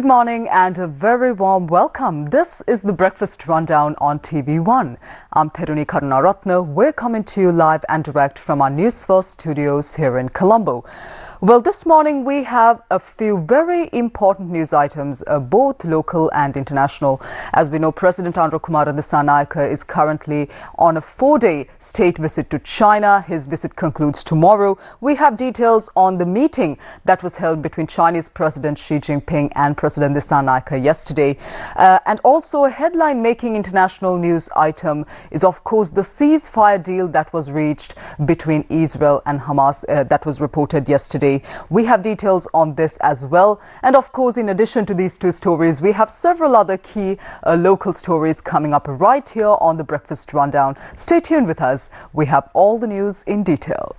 Good morning and a very warm welcome. This is the Breakfast Rundown on TV1. I'm Therunee Karunaratne. We're coming to you live and direct from our Newsfirst studios here in Colombo. Well, this morning we have a few very important news items, both local and international. As we know, President Andrew Kumara is currently on a 4-day state visit to China. His visit concludes tomorrow. We have details on the meeting that was held between Chinese President Xi Jinping and President Dissanayake yesterday. And also a headline-making international news item is, of course, the ceasefire deal that was reached between Israel and Hamas that was reported yesterday. We have details on this as well. And of course, in addition to these two stories, we have several other key local stories coming up right here on the Breakfast Rundown. Stay tuned with us. We have all the news in detail.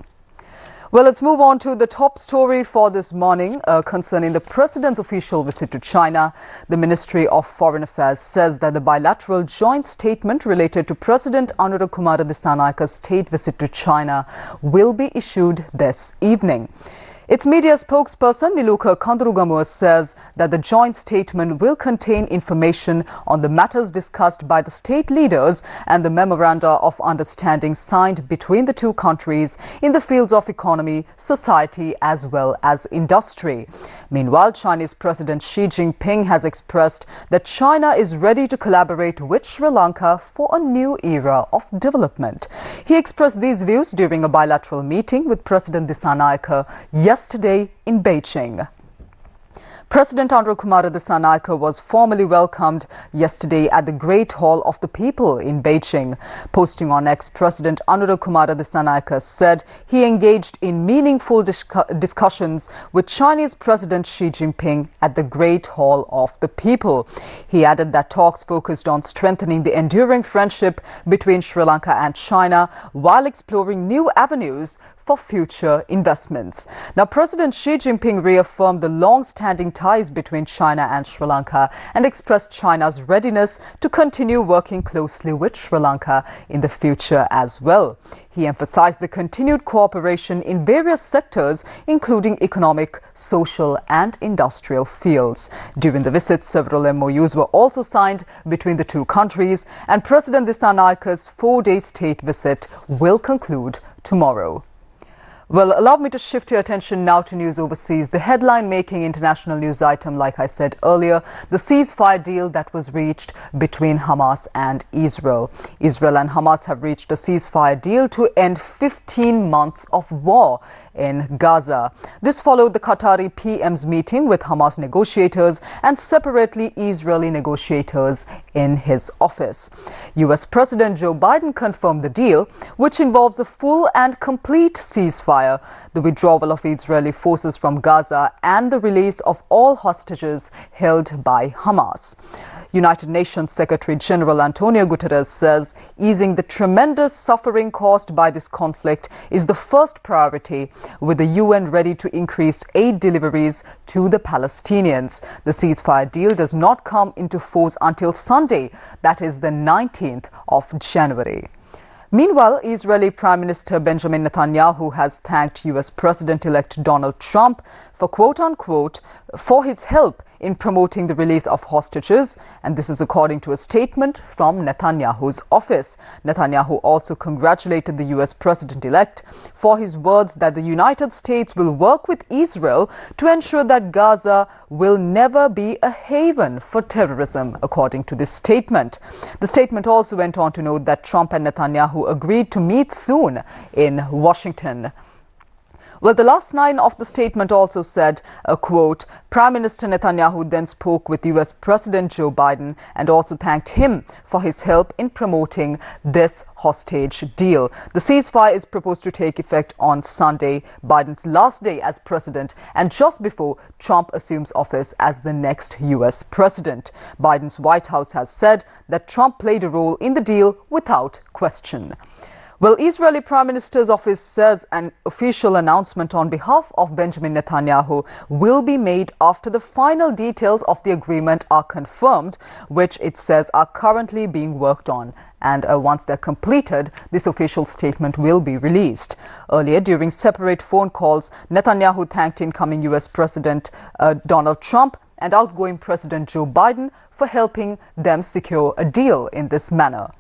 Well, let's move on to the top story for this morning concerning the President's official visit to China. The Ministry of Foreign Affairs says that the bilateral joint statement related to President Andrew Kumara state visit to China will be issued this evening. Its media spokesperson Niluka Kandurugamu says that the joint statement will contain information on the matters discussed by the state leaders and the memoranda of understanding signed between the two countries in the fields of economy, society as well as industry. Meanwhile, Chinese President Xi Jinping has expressed that China is ready to collaborate with Sri Lanka for a new era of development. He expressed these views during a bilateral meeting with President Dissanayake yesterday in Beijing. President Andrew Kumara was formally welcomed yesterday at the Great Hall of the People in Beijing. Posting on X, President Andrew Kumara said he engaged in meaningful discussions with Chinese President Xi Jinping at the Great Hall of the People. He added that talks focused on strengthening the enduring friendship between Sri Lanka and China while exploring new avenues for future investments. Now, President Xi Jinping reaffirmed the long-standing ties between China and Sri Lanka and expressed China's readiness to continue working closely with Sri Lanka in the future as well. He emphasized the continued cooperation in various sectors, including economic, social and industrial fields. During the visit, several MOUs were also signed between the two countries, and President Disanayake's 4-day state visit will conclude tomorrow. Well, allow me to shift your attention now to news overseas. The headline-making international news item, like I said earlier, the ceasefire deal that was reached between Hamas and Israel. Israel and Hamas have reached a ceasefire deal to end 15 months of war in Gaza. This followed the Qatari PM's meeting with Hamas negotiators and separately Israeli negotiators in his office. US President Joe Biden confirmed the deal, which involves a full and complete ceasefire, the withdrawal of Israeli forces from Gaza and the release of all hostages held by Hamas. United Nations Secretary General Antonio Guterres says easing the tremendous suffering caused by this conflict is the first priority, with the UN ready to increase aid deliveries to the Palestinians. The ceasefire deal does not come into force until Sunday, that is the 19th of January. Meanwhile, Israeli Prime Minister Benjamin Netanyahu has thanked US President-elect Donald Trump for quote-unquote for his help in promoting the release of hostages, and this is according to a statement from Netanyahu's office. Netanyahu also congratulated the US President-elect for his words that the United States will work with Israel to ensure that Gaza will never be a haven for terrorism, according to this statement. The statement also went on to note that Trump and Netanyahu agreed to meet soon in Washington. Well, the last line of the statement also said, quote, Prime Minister Netanyahu then spoke with US President Joe Biden and also thanked him for his help in promoting this hostage deal. The ceasefire is proposed to take effect on Sunday, Biden's last day as president, and just before Trump assumes office as the next US president. Biden's White House has said that Trump played a role in the deal without question. Well, Israeli Prime Minister's office says an official announcement on behalf of Benjamin Netanyahu will be made after the final details of the agreement are confirmed, which it says are currently being worked on. And once they're completed, this official statement will be released. Earlier, during separate phone calls, Netanyahu thanked incoming US President Donald Trump and outgoing President Joe Biden for helping them secure a deal in this manner.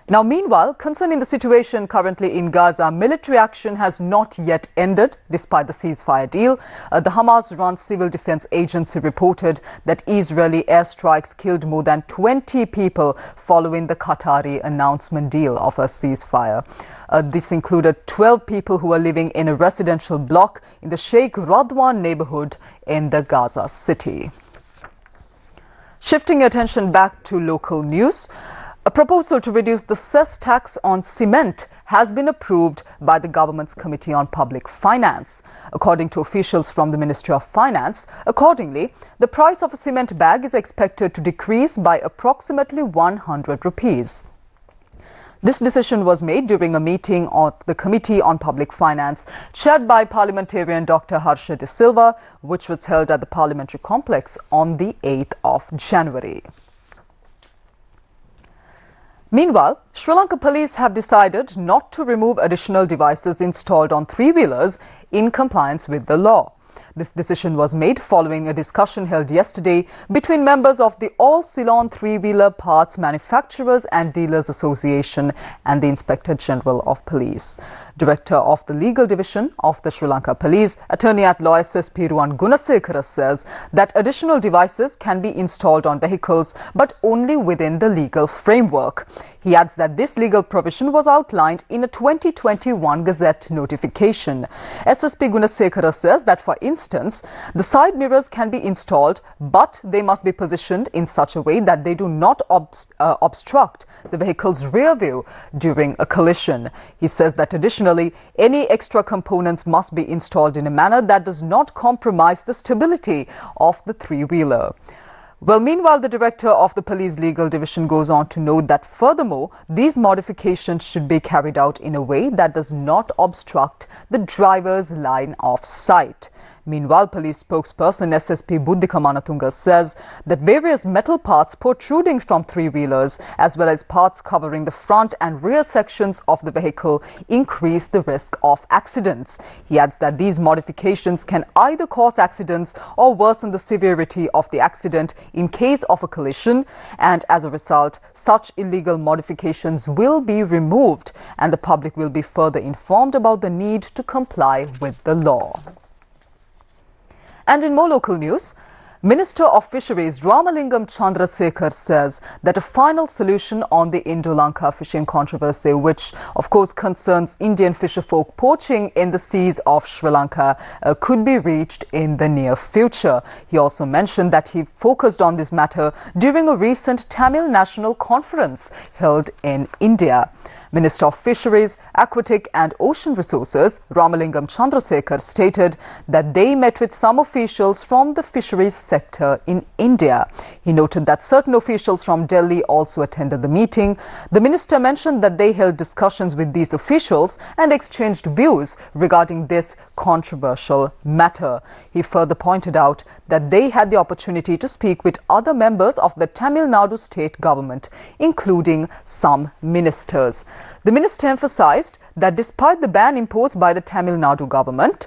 Now, meanwhile, concerning the situation currently in Gaza, military action has not yet ended despite the ceasefire deal. The Hamas-run civil defense agency reported that Israeli airstrikes killed more than 20 people following the Qatari announcement deal of a ceasefire. This included 12 people who were living in a residential block in the Sheikh Radwan neighborhood in the Gaza city. Shifting attention back to local news, a proposal to reduce the cess tax on cement has been approved by the government's Committee on Public Finance. According to officials from the Ministry of Finance, accordingly, the price of a cement bag is expected to decrease by approximately 100 rupees. This decision was made during a meeting of the Committee on Public Finance chaired by parliamentarian Dr. Harsha De Silva, which was held at the Parliamentary Complex on the 8th of January. Meanwhile, Sri Lanka police have decided not to remove additional devices installed on three-wheelers in compliance with the law. This decision was made following a discussion held yesterday between members of the All Ceylon Three-Wheeler Parts Manufacturers and Dealers Association and the Inspector General of Police. Director of the Legal Division of the Sri Lanka Police, Attorney-at-Law SSP Ruwan Gunasekara says that additional devices can be installed on vehicles but only within the legal framework. He adds that this legal provision was outlined in a 2021 Gazette notification. SSP Gunasekara says that, for instance, the side mirrors can be installed, but they must be positioned in such a way that they do not obstruct the vehicle's rear view during a collision. He says that additionally, any extra components must be installed in a manner that does not compromise the stability of the three-wheeler. Well, meanwhile, the director of the police legal division goes on to note that furthermore, these modifications should be carried out in a way that does not obstruct the driver's line of sight. Meanwhile, police spokesperson SSP Buddhika Manatunga says that various metal parts protruding from three-wheelers as well as parts covering the front and rear sections of the vehicle increase the risk of accidents. He adds that these modifications can either cause accidents or worsen the severity of the accident in case of a collision, and as a result, such illegal modifications will be removed and the public will be further informed about the need to comply with the law. And in more local news, Minister of Fisheries Ramalingam Chandrasekhar says that a final solution on the Indo-Lanka fishing controversy, which of course concerns Indian fisherfolk poaching in the seas of Sri Lanka, could be reached in the near future. He also mentioned that he focused on this matter during a recent Tamil National Conference held in India. Minister of Fisheries, Aquatic and Ocean Resources Ramalingam Chandrasekhar stated that they met with some officials from the fisheries sector in India. He noted that certain officials from Delhi also attended the meeting. The minister mentioned that they held discussions with these officials and exchanged views regarding this controversial matter. He further pointed out that they had the opportunity to speak with other members of the Tamil Nadu state government, including some ministers. The minister emphasized that despite the ban imposed by the Tamil Nadu government,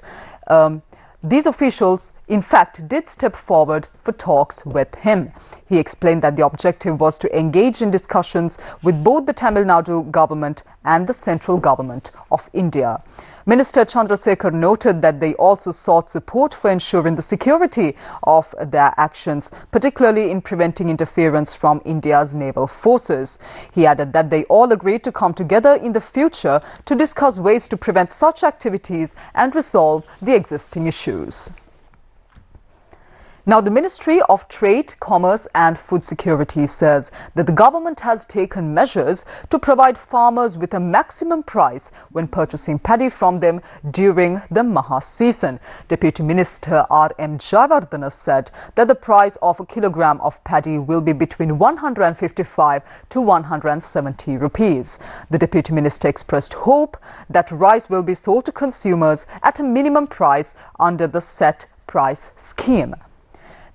these officials, in fact, did step forward for talks with him. He explained that the objective was to engage in discussions with both the Tamil Nadu government and the central government of India. Minister Chandrasekhar noted that they also sought support for ensuring the security of their actions, particularly in preventing interference from India's naval forces. He added that they all agreed to come together in the future to discuss ways to prevent such activities and resolve the existing issues. Now, the Ministry of Trade, Commerce and Food Security says that the government has taken measures to provide farmers with a maximum price when purchasing paddy from them during the Maha season. Deputy Minister R.M. Jayawardena said that the price of a kilogram of paddy will be between 155 to 170 rupees. The Deputy Minister expressed hope that rice will be sold to consumers at a minimum price under the set price scheme.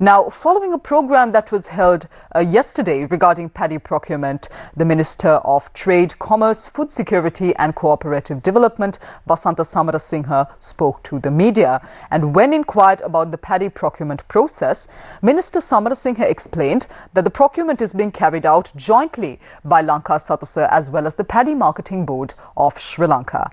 Now, following a program that was held yesterday regarding paddy procurement, the Minister of Trade, Commerce, Food Security and Cooperative Development, Basanta Samarasinghe, spoke to the media. And when inquired about the paddy procurement process, Minister Samarasinghe explained that the procurement is being carried out jointly by Lanka Satusa as well as the Paddy Marketing Board of Sri Lanka.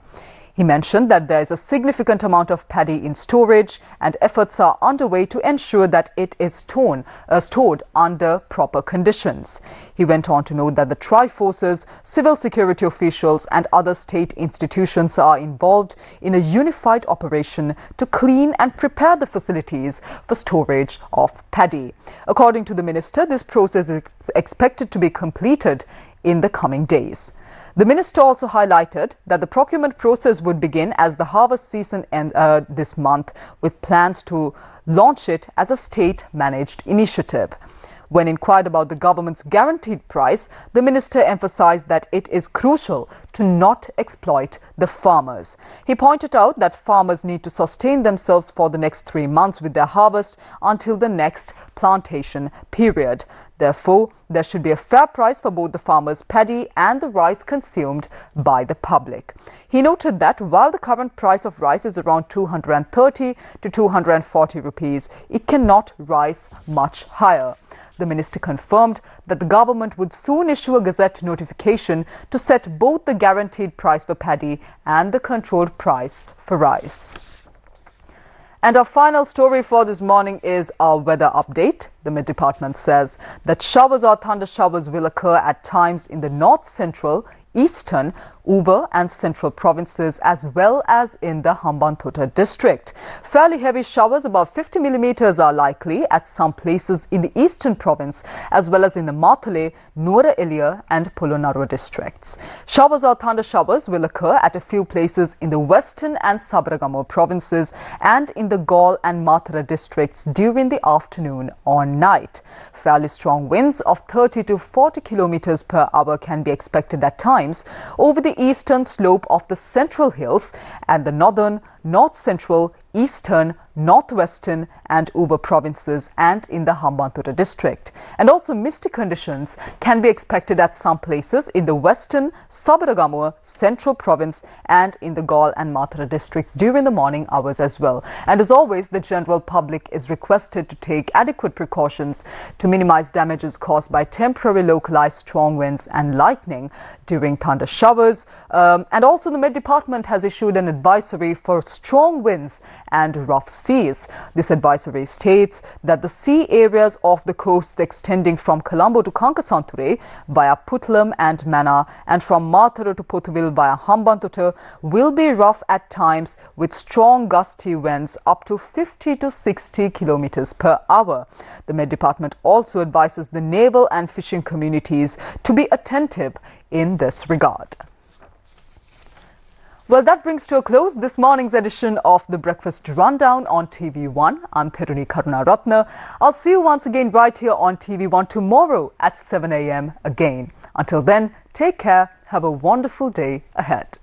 He mentioned that there is a significant amount of paddy in storage and efforts are underway to ensure that it is stored under proper conditions. He went on to note that the Tri-Forces, civil security officials and other state institutions are involved in a unified operation to clean and prepare the facilities for storage of paddy. According to the minister, this process is expected to be completed in the coming days. The minister also highlighted that the procurement process would begin as the harvest season ends this month, with plans to launch it as a state-managed initiative. When inquired about the government's guaranteed price, the minister emphasized that it is crucial to not exploit the farmers. He pointed out that farmers need to sustain themselves for the next 3 months with their harvest until the next plantation period. Therefore, there should be a fair price for both the farmers' paddy and the rice consumed by the public. He noted that while the current price of rice is around 230 to 240 rupees, it cannot rise much higher. The minister confirmed that the government would soon issue a gazette notification to set both the guaranteed price for paddy and the controlled price for rice. And our final story for this morning is our weather update. The Met Department says that showers or thunder showers will occur at times in the north central, eastern, Uber and central provinces as well as in the Hambantota district. Fairly heavy showers, about 50 millimeters, are likely at some places in the eastern province as well as in the Mathale, Nuwara Eliya and Polonnaruwa districts. Showers or thunder showers will occur at a few places in the western and Sabaragamuwa provinces and in the Galle and Mathura districts during the afternoon or night. Fairly strong winds of 30 to 40 kilometers per hour can be expected at times over the eastern slope of the Central Hills and the northern, north central, eastern, northwestern and Uber provinces and in the Hambantota district. And also misty conditions can be expected at some places in the western, Sabaragamuwa, central province and in the Galle and Mathura districts during the morning hours as well. And as always, the general public is requested to take adequate precautions to minimize damages caused by temporary localized strong winds and lightning during thunder showers. And also the Met Department has issued an advisory for strong winds and rough seas. This advisory states that the sea areas of the coast extending from Colombo to Kankasanture via Puttalam and Mannar and from Mathura to Pothubil via Hambantota will be rough at times with strong gusty winds up to 50 to 60 kilometers per hour. The Met Department also advises the naval and fishing communities to be attentive in this regard. Well, that brings to a close this morning's edition of the Breakfast Rundown on TV1. I'm Therunee Karunaratne. I'll see you once again right here on TV1 tomorrow at 7 a.m. again. Until then, take care. Have a wonderful day ahead.